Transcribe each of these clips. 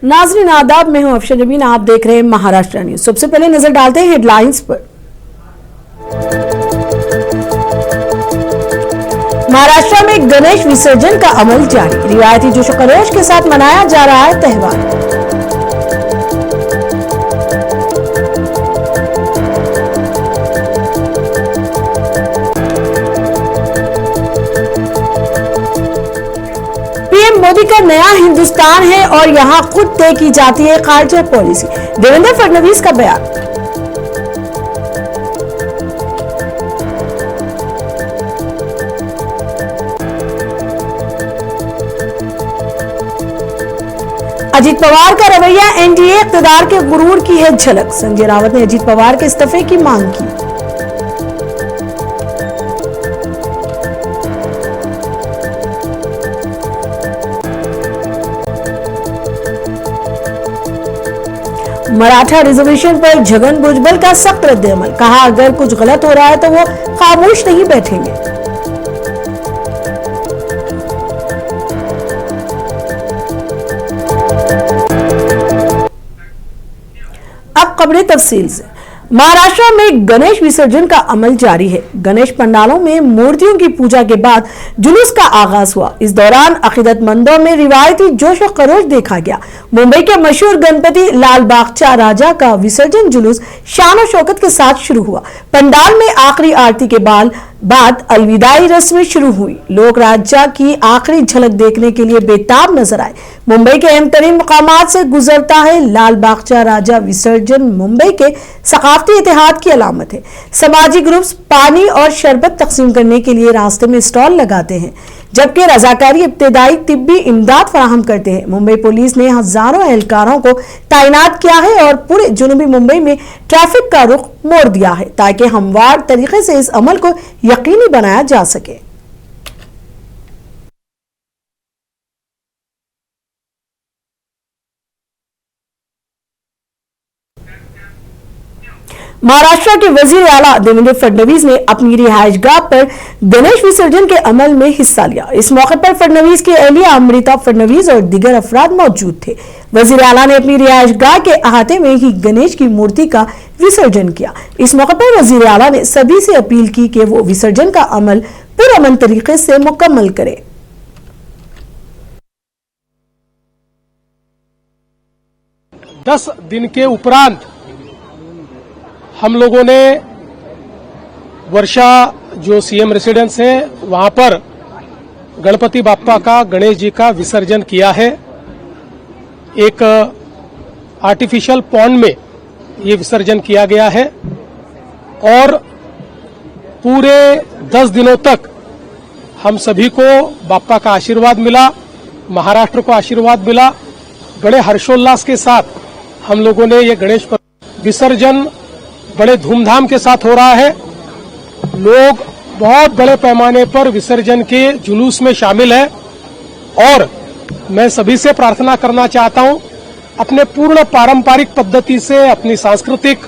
नाज़रीन आदाब, मैं हूं अफशर नबीन। आप देख रहे हैं महाराष्ट्र न्यूज। सबसे पहले नजर डालते हैं हेडलाइंस पर। महाराष्ट्र में गणेश विसर्जन का अमल जारी, रिवायती जोश खरोश के साथ मनाया जा रहा है त्यौहार। पीएम मोदी का नया हिंदुस्तान है और यहां खुद तय की जाती है खारजा पॉलिसी, देवेंद्र फडणवीस का बयान। अजीत पवार का रवैया एनडीए इक़्तिदार के गुरूर की है झलक, संजय रावत ने अजीत पवार के इस्तीफे की मांग की। मराठा रिजर्वेशन पर छगन भुजबल का सख्त रद्द-ए-अमल, कहा अगर कुछ गलत हो रहा है तो वो खामोश नहीं बैठेंगे। अब खबरें तफसील से। महाराष्ट्र में गणेश विसर्जन का अमल जारी है। गणेश पंडालों में मूर्तियों की पूजा के बाद जुलूस का आगाज हुआ। इस दौरान अकीदतमंदों में रिवायती जोश और खरोश देखा गया। मुंबई के मशहूर गणपति लाल बागचा राजा का विसर्जन जुलूस शान और शौकत के साथ शुरू हुआ। पंडाल में आखिरी आरती के बाद अलविदाई रस्में शुरू हुई। लोग राजा की आखिरी झलक देखने के लिए बेताब नजर आए। मुंबई के अहम तरीन मुकामात से गुजरता है लाल बागचा राजा विसर्जन। मुंबई के सकाफती इतिहाद की अलामत है। समाजी ग्रुप्स पानी और शरबत तकसीम करने के लिए रास्ते में स्टॉल लगाते हैं, जबकि रजाकारी इब्तदाई तिब्बी इमदाद फराहम करते हैं। मुंबई पुलिस ने हजारों एहलकारों को तैनात किया है और पूरे जुनूबी मुंबई में ट्रैफिक का रुख मोड़ दिया है ताकि हमवार तरीके से इस अमल को यकीनी बनाया जा सके। महाराष्ट्र के वजीर आला देवेंद्र फडणवीस ने अपनी रिहायशगाह पर गणेश विसर्जन के अमल में हिस्सा लिया। इस मौके पर फडणवीस की अहलिया अमृता फडणवीस और दीगर अफराद मौजूद थे। वजीर आला ने अपनी रिहायशगाह के अहाते में ही गणेश की मूर्ति का विसर्जन किया। इस मौके पर वजीर आला ने सभी से अपील की कि वो विसर्जन का अमल पुरअमन तरीके से मुकम्मल करें। 10 दिन के उपरांत हम लोगों ने वर्षा जो सीएम रेसिडेंस है वहां पर गणपति बाप्पा का, गणेश जी का विसर्जन किया है। एक आर्टिफिशियल पॉन्ड में ये विसर्जन किया गया है और पूरे 10 दिनों तक हम सभी को बाप्पा का आशीर्वाद मिला, महाराष्ट्र को आशीर्वाद मिला। बड़े हर्षोल्लास के साथ हम लोगों ने ये गणेश विसर्जन बड़े धूमधाम के साथ हो रहा है। लोग बहुत बड़े पैमाने पर विसर्जन के जुलूस में शामिल है और मैं सभी से प्रार्थना करना चाहता हूं, अपने पूर्ण पारंपरिक पद्धति से अपनी सांस्कृतिक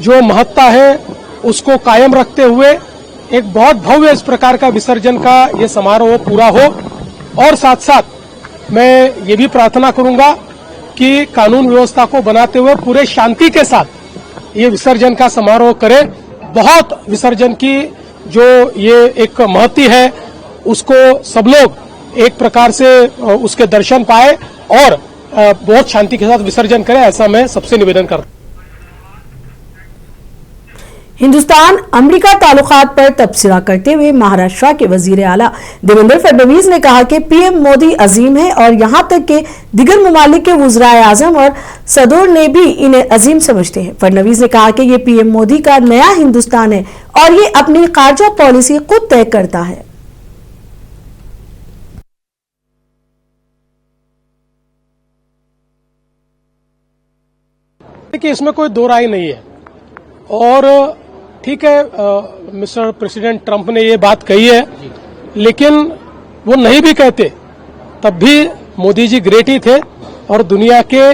जो महत्ता है उसको कायम रखते हुए एक बहुत भव्य इस प्रकार का विसर्जन का ये समारोह पूरा हो। और साथ साथ मैं ये भी प्रार्थना करूंगा कि कानून व्यवस्था को बनाते हुए पूरे शांति के साथ ये विसर्जन का समारोह करें। बहुत विसर्जन की जो ये एक महत्व है उसको सब लोग एक प्रकार से उसके दर्शन पाए और बहुत शांति के साथ विसर्जन करें, ऐसा मैं सबसे निवेदन करता हूं। हिंदुस्तान अमेरिका ताल्लुकात पर तबसरा करते हुए महाराष्ट्र के वजीर आला देवेंद्र फडणवीस ने कहा कि पीएम मोदी अजीम है और यहां तक कि दिगर ममालिक के वज़राए आज़म और सदर ने भी इन्हें अजीम समझते हैं। फडणवीस ने कहा कि ये पीएम मोदी का नया हिंदुस्तान है और ये अपनी खारजा पॉलिसी खुद तय करता है। देखिए, इसमें कोई दो राय नहीं है और ठीक है, मिस्टर प्रेसिडेंट ट्रंप ने ये बात कही है, लेकिन वो नहीं भी कहते तब भी मोदी जी ग्रेट ही थे और दुनिया के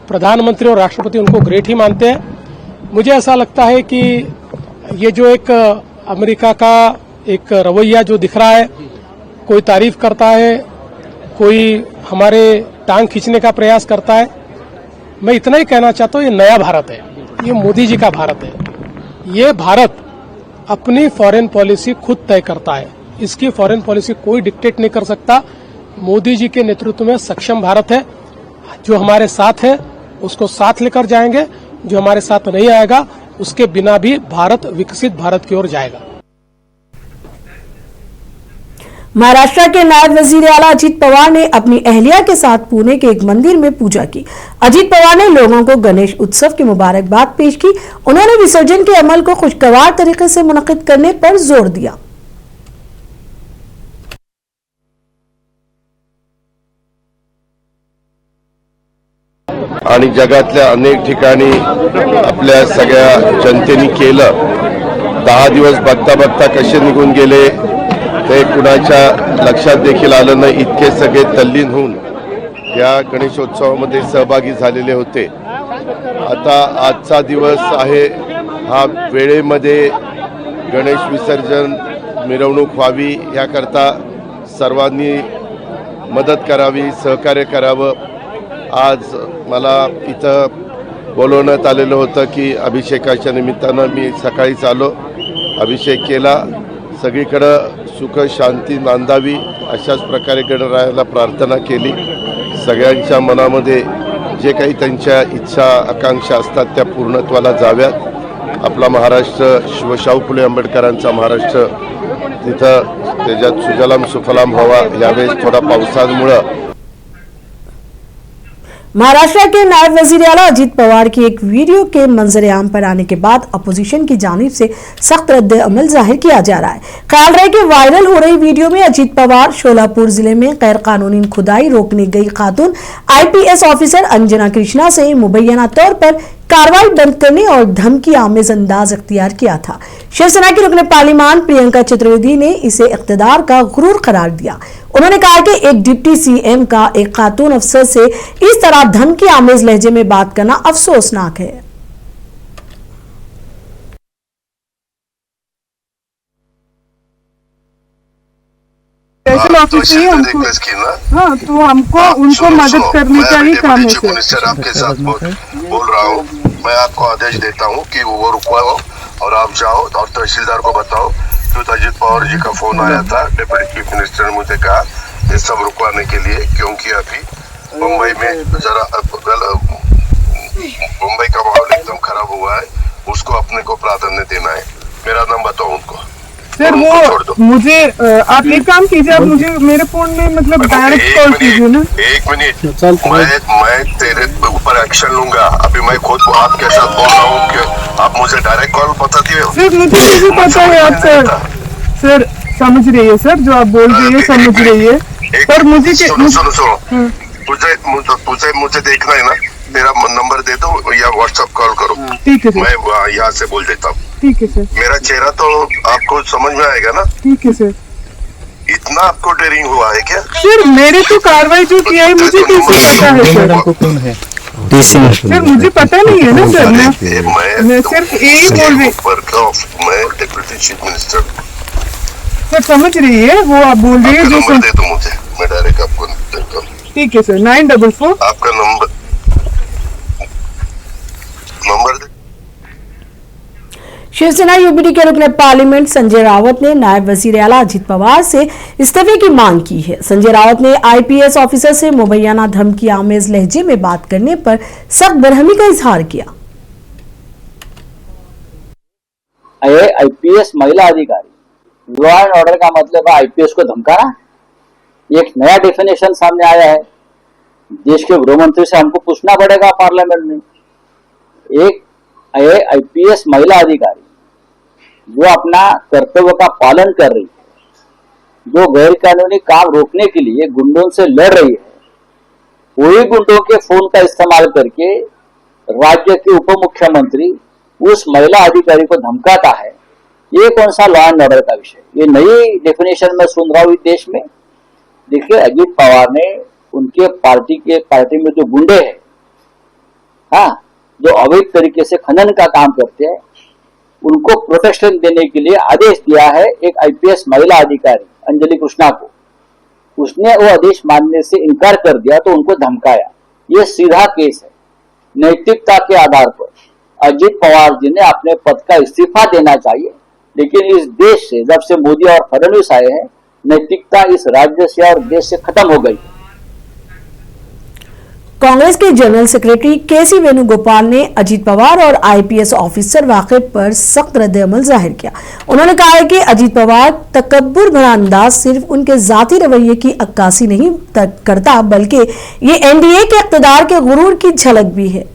प्रधानमंत्री और राष्ट्रपति उनको ग्रेट ही मानते हैं। मुझे ऐसा लगता है कि ये जो एक अमेरिका का एक रवैया जो दिख रहा है, कोई तारीफ करता है, कोई हमारे टांग खींचने का प्रयास करता है। मैं इतना ही कहना चाहता हूँ, ये नया भारत है, ये मोदी जी का भारत है। ये भारत अपनी फॉरेन पॉलिसी खुद तय करता है, इसकी फॉरेन पॉलिसी कोई डिक्टेट नहीं कर सकता। मोदी जी के नेतृत्व में सक्षम भारत है। जो हमारे साथ है उसको साथ लेकर जाएंगे, जो हमारे साथ नहीं आएगा उसके बिना भी भारत विकसित भारत की ओर जाएगा। महाराष्ट्र के नायब वजीर आला अजीत पवार ने अपनी अहलिया के साथ पुणे के एक मंदिर में पूजा की। अजीत पवार ने लोगों को गणेश उत्सव की मुबारकबाद पेश की। उन्होंने विसर्जन के अमल को खुशगवार तरीके से मुनक्किद करने पर जोर दिया। आणि जगातल्या अनेक ठिकाणी आपल्या सगळ्या जनतेने केलं। 10 दिवस बघता बघता कसे निघून गेले ते कुणाच्या लक्षात देखील आलं नाही। इतके सगळे तल्लीन होऊन या गणेशोत्सवामध्ये सहभागी झालेले होते। आता आजचा दिवस आहे, हा वेळेमध्ये गणेश विसर्जन मिरवणूक व्हावी याकरता सर्वांनी मदत करावी, सहकार्य करावं। आज मला इथं बोलवण्यात आलेलं होतं की अभिषेकाच्या निमित्तानं मी सकाळीच आलो, अभिषेक केला। सगळीकडं सुख शांती नांदावी अशाच प्रकारे गणरायाला प्रार्थना केली। सगळ्यांच्या मनामध्ये जे काही त्यांच्या इच्छा आकांक्षा असतात त्या पूर्णत्वाला जाव्यात। आपला महाराष्ट्र शिवशाहू फुले आंबेडकरांचा महाराष्ट्र तिथं त्याच्यात सुजलाम सुफलाम व्हावा। यावेळेस थोडा पावसामुळं महाराष्ट्र के नायब वजीर आला अजीत पवार की एक वीडियो के मंजर आम पर आने के बाद अपोजिशन की जानिब से सख्त रद्द अमल जाहिर किया जा रहा है। ख्याल रहे कि वायरल हो रही वीडियो में अजीत पवार शोलापुर जिले में गैर कानूनी खुदाई रोकने गई खातून IPS ऑफिसर अंजना कृष्णा से मुबैना तौर पर कार्रवाई बंद करने और धमकी आमेज अंदाज अख्तियार किया था। शिवसेना की रुकने पार्लिमान प्रियंका चतुर्वेदी ने इसे इख्तिदार का गुरूर करार दिया। उन्होंने कहा कि एक डिप्टी CM का एक खातून अफसर से इस तरह धमकी आमेज लहजे में बात करना अफसोसनाक है। स्पेशल ऑफिस ही हमको, हाँ, तो हमको उनको मदद करने का ही काम है सर। मिनिस्टर आपके साथ बोल रहा हूँ, मैं आपको आदेश देता हूँ कि वो रुकवाओ और आप जाओ और तहसीलदार को बताओ कि अजीत पवार जी का फोन आया था। डिप्टी चीफ मिनिस्टर ने मुझे कहा ये सब रुकवाने के लिए, क्योंकि अभी मुंबई में जरा मुंबई का माहौल एकदम खराब हुआ है, उसको अपने को प्राधान्य देना है। मेरा नाम बताओ उनको सर। वो मुझे आप एक काम कीजिए, आप मुझे मेरे फोन में मतलब डायरेक्ट कॉल कीजिए ना। 1 मिनट, मैं तेरे ऊपर एक्शन लूंगा। अभी मैं खुद आपके साथ बोल रहा हूँ कि आप मुझे डायरेक्ट कॉल बताती हो। सर मुझे भी पता है आप सर समझ रही है सर, जो आप बोल रही है समझ रही है, पर मुझे सुनो मुझे देखना है ना, मेरा नंबर दे दो या व्हाट्सएप कॉल करो। ठीक है सर, मैं यहाँ से बोल देता हूँ। ठीक है सर, मेरा चेहरा तो आपको समझ में आएगा ना। ठीक है सर। इतना आपको डेयरिंग हुआ है क्या सर? मेरे तो कार्रवाई जो किया है मुझे कैसे पता है सर? सर मुझे पता नहीं है ना सर। मैं सिर्फ यही बोल रही, मैं डिप्टी चीफ मिनिस्टर। सर समझ रही है वो आप बोल रही है जो नंबर दे दो मुझे, मैं डायरेक्ट आपको देता हूँ। ठीक है सर, 944 आपका नंबर दे। शिवसेना यूबीडी के रुकने पार्लियामेंट संजय रावत ने नायब वजीर आला अजीत पवार से इस्तीफे की मांग की है। संजय रावत ने IPS ऑफिसर से मुबैना धमकी आमेज लहजे में बात करने पर सख्त बरहमी का इजहार किया। IPS महिला अधिकारी, लॉ एंड ऑर्डर का मतलब है IPS को धमकाना। एक नया डेफिनेशन सामने आया है। देश के गृह मंत्री से हमको पूछना पड़ेगा पार्लियामेंट में, एक IPS महिला अधिकारी जो अपना कर्तव्य का पालन कर रही है, जो गैर कानूनी काम रोकने के लिए गुंडों से लड़ रही है, वही गुंडों के फोन का इस्तेमाल करके राज्य के उप मुख्यमंत्री उस महिला अधिकारी को धमकाता है। ये कौन सा लॉ एंड ऑर्डर का विषय? ये नई डेफिनेशन में सुन रहा हूं देश में। देखिए, अजीत पवार ने उनके पार्टी में जो गुंडे हैं, हाँ, जो अवैध तरीके से खनन का काम करते हैं, उनको प्रोटेक्शन देने के लिए आदेश दिया है एक IPS महिला अधिकारी अंजलि कृष्णा को। उसने वो आदेश मानने से इनकार कर दिया तो उनको धमकाया। ये सीधा केस है। नैतिकता के आधार पर अजित पवार जी ने अपने पद का इस्तीफा देना चाहिए, लेकिन इस देश से जब से मोदी और फडणवीस आए हैं, नैतिकता इस राज्य से और देश से खत्म हो गई। कांग्रेस के जनरल सेक्रेटरी केसी वेणुगोपाल ने अजीत पवार और आईपीएस ऑफिसर वाकये पर सख्त रद्द-ए-अमल जाहिर किया। उन्होंने कहा है कि अजीत पवार तकब्बुर भरा अंदाज सिर्फ उनके जाती रवैये की अक्कासी नहीं करता, बल्कि ये एनडीए के इक़्तिदार के गुरूर की झलक भी है।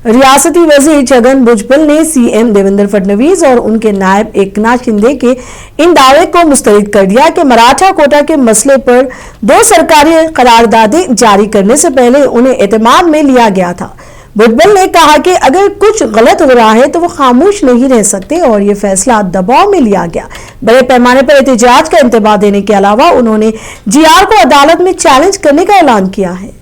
रियासती वजीर छगन भुजबल ने सीएम देवेंद्र फडणवीस और उनके नायब एकनाथ शिंदे के इन दावे को मुस्तरद कर दिया कि मराठा कोटा के मसले पर 2 सरकारी करारदादें जारी करने से पहले उन्हें एतमाद में लिया गया था। भुजबल ने कहा कि अगर कुछ गलत हो रहा है तो वो खामोश नहीं रह सकते और ये फैसला दबाव में लिया गया। बड़े पैमाने पर एहतजाज का इंतबाह देने के अलावा उन्होंने जीआर को अदालत में चैलेंज करने का ऐलान किया है।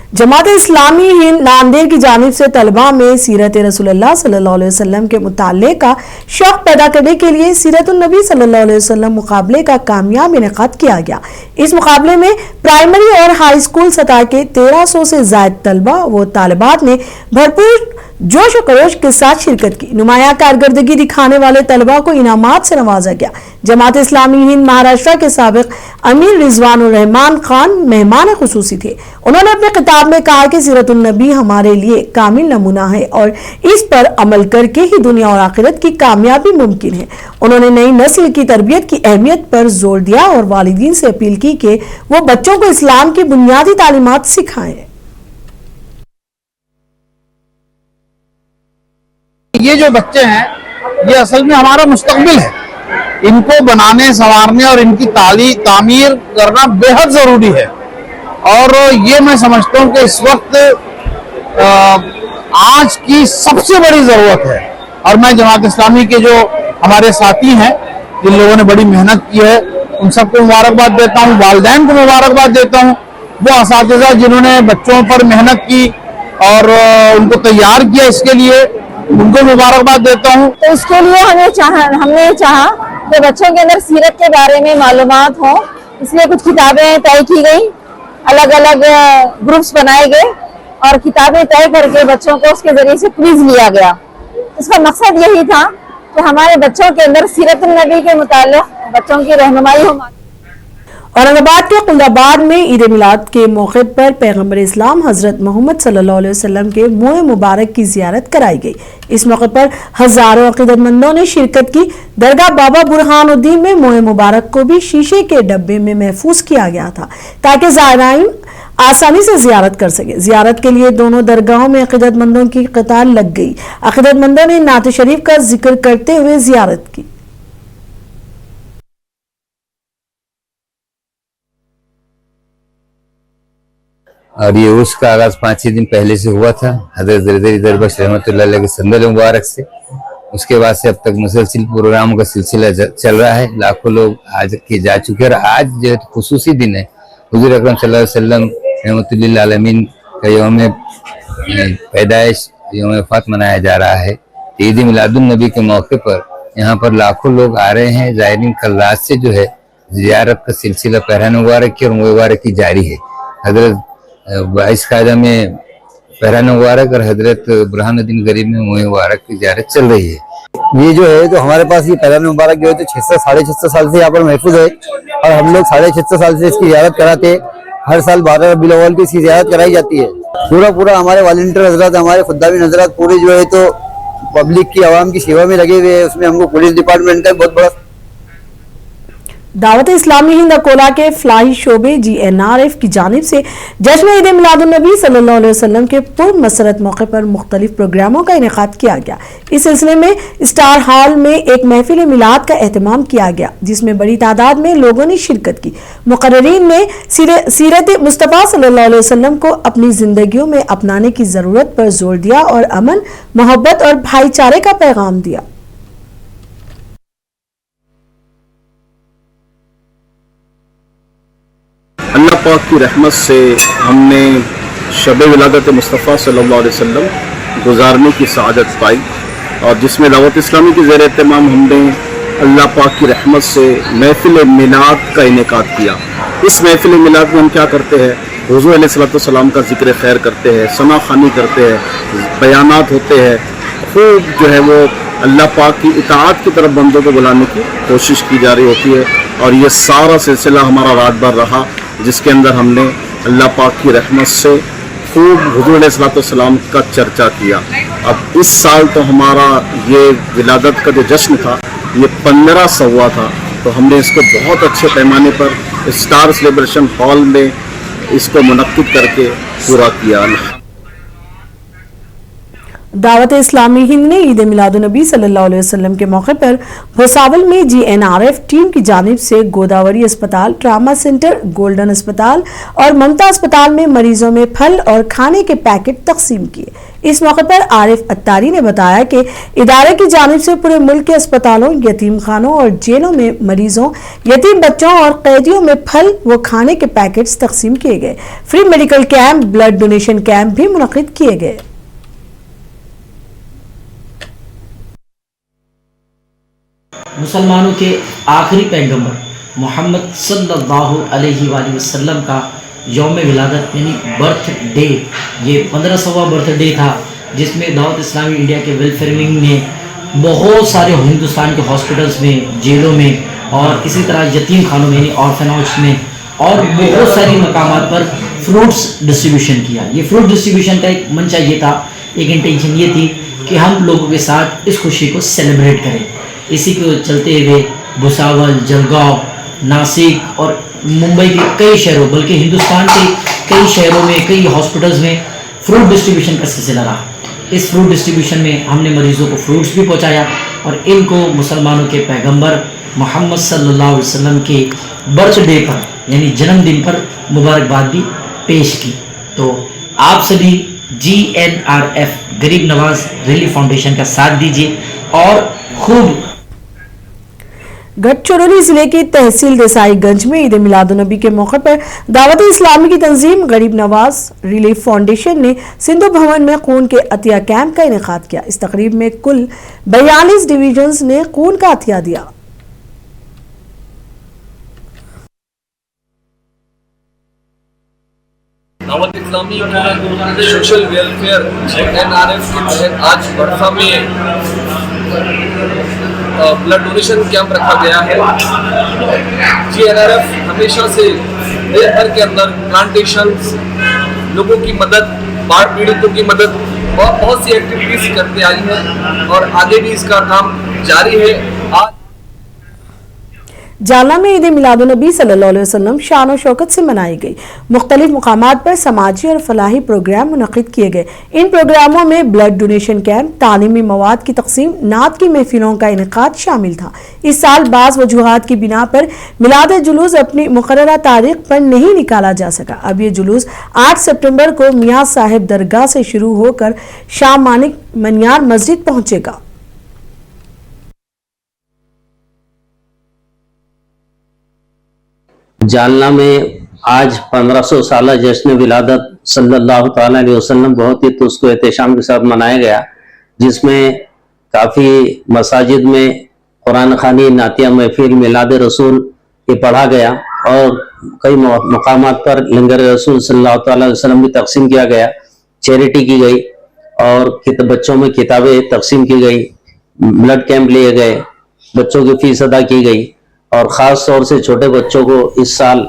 जमात इस्लामी हिंद नांदेड़ की जानिब से तलबा में सीरत रसूलुल्लाह सल्लल्लाहु अलैहि वसल्लम के मुताले का शौक पैदा करने के लिए सीरतुन नबी सल्लल्लाहु अलैहि वसल्लम मुकाबले का कामयाब इनेकाद किया गया। इस मुकाबले में प्राइमरी और हाई स्कूल सतह के 1300 से ज्यादा तलबा व तालिबात ने भरपूर जोश व खरोश के साथ शिरकत की। नुमाया कारकर्दगी दिखाने वाले तलबा को इनामात से नवाजा गया। जमात इस्लामी हिंद महाराष्ट्र के साबिक अमीर रिजवानुर रहमान खान मेहमान खुसूसी थे। उन्होंने अपने किताब में कहा कि सीरतुन नबी हमारे लिए कामिल नमूना है और इस पर अमल करके ही दुनिया और आखिरत की कामयाबी मुमकिन है। उन्होंने नई नस्ल की तरबियत की अहमियत पर जोर दिया और वालिदीन से अपील की कि वो बच्चों को इस्लाम की बुनियादी तालीमात सिखाएं। ये जो बच्चे हैं ये असल में हमारा मुस्तकबिल है। इनको बनाने, संवारने और इनकी तामीर करना बेहद जरूरी है और ये मैं समझता हूँ कि इस वक्त आज की सबसे बड़ी जरूरत है। और मैं जमात इस्लामी के जो हमारे साथी हैं, जिन लोगों ने बड़ी मेहनत की है, उन सबको मुबारकबाद देता हूँ। वालिदैन को मुबारकबाद देता हूँ। वो असातिज़ा जिन्होंने बच्चों पर मेहनत की और उनको तैयार किया, इसके लिए उनको मुबारकबाद देता हूँ। तो इसके लिए हमने चाहा कि बच्चों के अंदर सीरत के बारे में मालूमात हो, इसलिए कुछ किताबें तय की गई, अलग अलग ग्रुप्स बनाए गए और किताबें तय करके बच्चों को उसके जरिए से क्विज लिया गया। इसका मकसद यही था कि हमारे बच्चों के अंदर सीरतुन नबी के मुताल्लिक़ बच्चों की रहनुमाई हो। औरंगाबाद के कुल्दाबाद में ईद मिलाद के मौके पर पैगंबर इस्लाम हजरत मोहम्मद सल्लल्लाहु अलैहि वसल्लम के मुँह मुबारक की जियारत कराई गई। इस मौके पर हजारों अकीदतमंदों ने शिरकत की। दरगाह बाबा बुरहानुद्दीन में मुँह मुबारक को भी शीशे के डब्बे में महफूज किया गया था ताकि ज़ायरीन आसानी से जियारत कर सके। जियारत के लिए दोनों दरगाहों में अकीदतमंदों की कतार लग गई। अकीदतमंदों ने नात शरीफ का जिक्र करते हुए जियारत की। और ये उर्स का आगाज 5-6 दिन पहले से हुआ था हजरत ज़रदरी दरबश रहमतुल्लाह अलैह के संदल मुबारक से। उसके बाद से अब तक मुसलसिल प्रोग्रामों का सिलसिला चल रहा है। लाखों लोग आज के जा चुके हैं और आज जो है खुसूसी दिन है। हुजूर अकरम सल्लल्लाहु अलैहि वसल्लम रहमतुल लिल आलमीन का यौम पैदाइश, यौम वफ़ात मनाया जा रहा है। ईद मिलादुन नबी के मौके पर यहाँ पर लाखों लोग आ रहे हैं। ज़ायरीन कल रात से जो है ज़ियारत का सिलसिला पहरान मुबारक की और मुबारक की जारी है। हजरत 22 कायदा में पहरान मुबारक और हजरत बुरहानुद्दीन गरीब में मुँह मुबारक की ज़ियारत चल रही है। ये जो है तो हमारे पास ये पहरान मुबारक जो है तो 600-650 साल से यहाँ पर महफूज है और हम लोग 650 साल से इसकी ज़ियारत कराते हैं। हर साल 12 रबीउल अव्वल की इसकी ज़ियारत कराई जाती है। पूरा हमारे वॉलंटियर हजरात, हमारे खुद्दामी हजरात पूरे जो है तो पब्लिक की, आवाम की सेवा में लगे हुए हैं। उसमें हमको पुलिस डिपार्टमेंट का बहुत बड़ा दावत इस्लामी हिंद अकोला के फ्लाई शोबे GNRF की जानिब से जश्न ईद मिलादुन नबी सल्लल्लाहु अलैहि वसल्लम के पूर्व मसरत मौके पर मुख्तलिफ प्रोग्रामों का इनेकाद किया गया। इस सिलसिले में स्टार हॉल में एक महफिल मिलाद का एहतमाम किया गया जिसमें बड़ी तादाद में लोगों ने शिरकत की। मुकर्रिरीन ने सीरत मुस्तफ़ा सल्लल्लाहु अलैहि वसल्लम को अपनी जिंदगियों में अपनाने की जरूरत पर जोर दिया और अमन, मोहब्बत और भाईचारे का पैगाम दिया। अल्लाह पाक की रहमत से हमने शब विलादत मुस्तफ़ा सल्लल्लाहु अलैहि वसल्लम गुजारने की सआदत पाई, और जिसमें दावत इस्लामी की ज़ेर एहतमाम हमने अल्लाह पाक की रहमत से महफिल मिलाद का इनेकाद किया। इस महफिल मिलाद में हम क्या करते हैं, हुज़ूर अलैहिस्सलाम का जिक्र खैर करते हैं, सना खानी करते हैं, बयानात होते हैं, खूब जो है वो अल्लाह पाक की इताअत की तरफ बंदों को बुलाने की कोशिश की जा रही होती है। और ये सारा सिलसिला हमारा रात भर रहा, जिसके अंदर हमने अल्लाह पाक की रहमत से खूब हुज़ूर अलैहिस्सलाम का चर्चा किया। अब इस साल तो हमारा ये विलादत का जो जश्न था ये 1500वां था, तो हमने इसको बहुत अच्छे पैमाने पर स्टार सेलिब्रेशन हॉल में इसको मुनक्किद करके पूरा किया। दावत इस्लामी हिंद ने ईद मिलादुन्नबी सल्लल्लाहु अलैहि वसल्लम के मौके पर भुसावल में GNRF टीम की जानिब से गोदावरी अस्पताल, ट्रामा सेंटर, गोल्डन अस्पताल और ममता अस्पताल में मरीजों में फल और खाने के पैकेट तकसीम किए। इस मौके पर आरिफ अत्तारी ने बताया कि इदारे की जानिब से पूरे मुल्क के अस्पतालों, यतीम खानों और जेलों में मरीजों, यतीम बच्चों और कैदियों में फल व खाने के पैकेट्स तकसीम किए गए। Free medical camp, blood donation camp भी मुनक्किद किए गए। मुसलमानों के आखिरी पैगंबर मोहम्मद सल्लल्लाहु अलैहि वसल्लम का यौम विलादत यानी बर्थडे, ये 1500वां बर्थडे था, जिसमें दावत इस्लामी इंडिया के वेलफेयर विंग ने बहुत सारे हिंदुस्तान के हॉस्पिटल्स में, जेलों में और इसी तरह यतीम खानों में यानी ऑर्फेनेज में और बहुत सारी मकामात पर फ्रूट्स डिस्ट्रीब्यूशन किया। ये फ्रूट डिस्ट्रीब्यूशन का एक मंशा ये था, एक इंटेंशन ये थी कि हम लोगों के साथ इस खुशी को सेलिब्रेट करें। इसी को चलते हुए भुसावल, जलगांव, नासिक और मुंबई के कई शहरों, बल्कि हिंदुस्तान के कई शहरों में, कई हॉस्पिटल्स में फ्रूट डिस्ट्रीब्यूशन का सिलसिला रहा। इस फ्रूट डिस्ट्रीब्यूशन में हमने मरीजों को फ्रूट्स भी पहुंचाया और इनको मुसलमानों के पैगंबर मोहम्मद सल्लल्लाहु अलैहि वसल्लम के बर्थडे पर यानी जन्मदिन पर मुबारकबाद भी पेश की। तो आप सभी GNRF गरीब नवाज रिलीफ फाउंडेशन का साथ दीजिए और खूब। गढ़चिरौली जिले की तहसील देसाईगंज में ईद मिलादुन्नबी के मौके पर दावत इस्लामी की तंजीम गरीब नवाज रिलीफ फाउंडेशन ने सिंधु भवन में खून के अतिया कैंप का इनेकाद किया। इस तकरीब में कुल 42 डिविजन्स ने खून का अतिया दिया। Dawat Islami social welfare GNRF के तहत आज बरसा में ब्लड डोनेशन कैंप रखा गया है। GNRF हमेशा से देश भर के अंदर प्लांटेशंस, लोगों की मदद, बाढ़ पीड़ितों की मदद और बहुत सी एक्टिविटीज करते आई है और आगे भी इसका काम जारी है। आज जालना में ईद मिलादुन्नबी सल्लल्लाहु अलैहि वसल्लम शान और शौकत से मनाई गई। मुख्तलिफ मुकामात पर समाजी और फलाही प्रोग्राम मुनक़िद किए गए। इन प्रोग्रामों में ब्लड डोनेशन कैंप, तालीमी मवाद की तकसीम, नात की महफिलों का इनेकाद शामिल था। इस साल बाज़ वजूहात की बिना पर मिलाद जुलूस अपनी मुकर्ररा तारीख पर नहीं निकाला जा सका। अब ये जुलूस 8 सितंबर को मियाँ साहिब दरगाह से शुरू होकर शाह मानिक मनियार मस्जिद पहुंचेगा। जालना में आज 1500 साल जश्न विलादत सल्लल्लाहु ताला अलैहि वसल्लम बहुत ही तुस्को एहतशाम के साथ मनाया गया, जिसमें काफ़ी मसाजिद में कुरान खानी, नातिया महफिल, मिलाद रसूल ये पढ़ा गया और कई मकामात पर लंगर रसूल सल्लल्लाहु ताला अलैहि वसल्लम भी तकसीम किया गया, चैरिटी की गई और बच्चों में किताबें तकसीम की गई, ब्लड कैंप लिए गए, बच्चों की फीस अदा की गई और ख़ास तौर से छोटे बच्चों को इस साल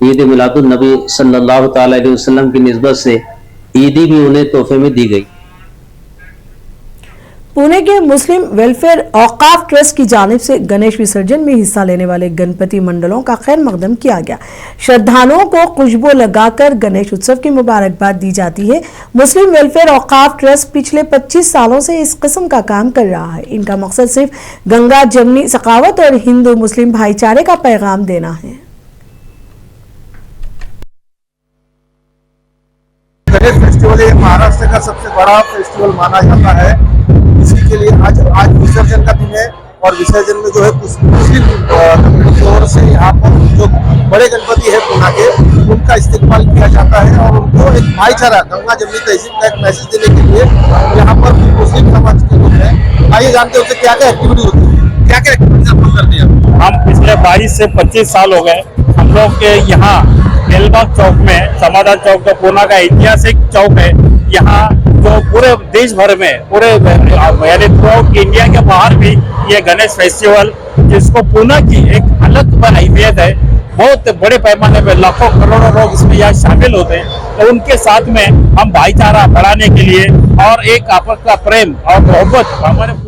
ईद मिलादुन्नबी सल्लल्लाहु ताला अलैहि वसल्लम की निस्बत से ईदी भी उन्हें तोहफे में दी गई। पुणे के मुस्लिम वेलफेयर औकाफ ट्रस्ट की जानिब से गणेश विसर्जन में हिस्सा लेने वाले गणपति मंडलों का खैर मकदम किया गया। श्रद्धालुओं को खुशबू लगाकर गणेश उत्सव की मुबारकबाद दी जाती है। मुस्लिम वेलफेयर औकाफ ट्रस्ट पिछले 25 सालों से इस किस्म का काम कर रहा है। इनका मकसद सिर्फ गंगा जमनी सखावत और हिंदू मुस्लिम भाईचारे का पैगाम देना है। गणेश फेस्टिवल महाराष्ट्र का सबसे बड़ा फेस्टिवल माना जाता है। इसी के लिए आज विसर्जन का दिन है और विसर्जन में जो है मुस्लिम कम्युनिटी की ओर से यहाँ पर जो बड़े गणपति है पूना के, उनका इस्तेमाल किया जाता है और उनको एक भाईचारा गंगा जमुनी तहसील का एक मैसेज देने के लिए यहाँ पर मुस्लिम समाज के लोग हैं। आइए जानते हैं क्या क्या एक्टिविटी होती है, क्या क्या एक्टिविटीज आप लोग करते हैं। हम पिछले 22 से 25 साल हो गए हम लोग के यहाँ बेलबाग चौक में, समाधान चौक जो पूना का ऐतिहासिक चौक है, यहाँ जो पूरे देश भर में पूरे यानी थ्रू आउट इंडिया के बाहर भी ये गणेश फेस्टिवल, जिसको पूना की एक अलग अहमियत है, बहुत बड़े पैमाने पे लाखों करोड़ों लोग इसमें यहाँ शामिल होते हैं। तो उनके साथ में हम भाईचारा बढ़ाने के लिए और एक आपस का प्रेम और मोहब्बत हमारे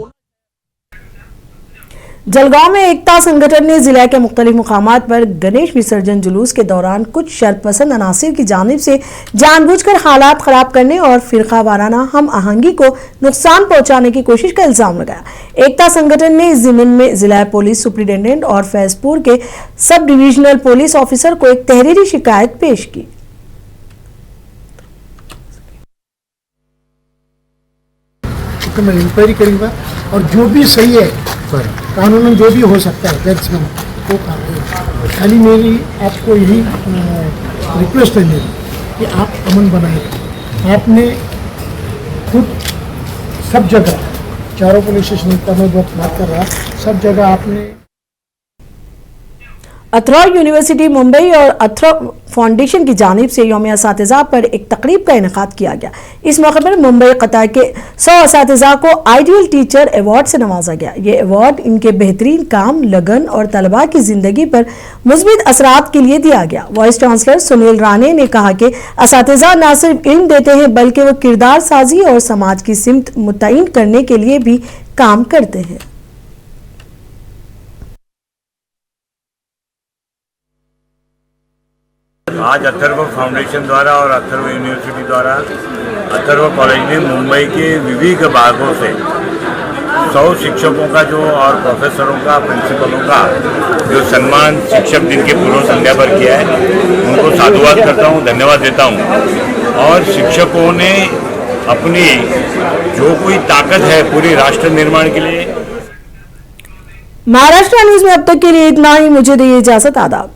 जलगांव में एकता संगठन ने जिला के मुख्तलिफ मुकामात पर गणेश विसर्जन जुलूस के दौरान कुछ शरपसंद अनासिर की जानिब से जानबूझकर हालात खराब करने और फिरका वाराना हम आहंगी को नुकसान पहुंचाने की कोशिश का इल्जाम लगाया। एकता संगठन ने इस जिम्मन में जिला पुलिस सुप्रिंटेंडेंट और फैजपुर के सब डिविजनल पुलिस ऑफिसर को एक तहरीरी शिकायत पेश की। तो मैं इंक्वायरी करूंगा और जो भी सही है कानूनन जो भी हो सकता है जजमेंट वो कार्रवाई। खाली मेरी आपको यही रिक्वेस्ट है मेरी कि आप अमन बनाए। आपने खुद सब जगह, चारों पुलिस स्टेशन का मैं बात कर रहा, सब जगह आपने अथरा यूनिवर्सिटी मुंबई और अथरा फाउंडेशन की जानिब से यौम असातिज़ा पर एक तकरीब का इनेकाद किया गया। इस मौके पर मुंबई कतार के 100 असातिज़ा को आइडियल टीचर अवार्ड से नवाजा गया। ये अवार्ड इनके बेहतरीन काम, लगन और तलबा की जिंदगी पर मुस्बित असरात के लिए दिया गया। वाइस चांसलर सुनील राणे ने कहा कि असातिज़ा न सिर्फ इल्म देते हैं बल्कि वो किरदार साजी और समाज की सिमत मुतय्यन करने के लिए भी काम करते हैं। आज अथर्व फाउंडेशन द्वारा और अथर्व यूनिवर्सिटी द्वारा अथर्व कॉलेज में मुंबई के विभिन्न भागों से 100 शिक्षकों का जो और प्रोफेसरों का, प्रिंसिपलों का जो सम्मान शिक्षक दिन के पूर्व संध्या पर किया है, उनको साधुवाद करता हूँ, धन्यवाद देता हूँ। और शिक्षकों ने अपनी जो कोई ताकत है पूरी राष्ट्र निर्माण के लिए। महाराष्ट्र न्यूज में अब तक के लिए इतना ही। मुझे दीजिए इजाजत। आदाब।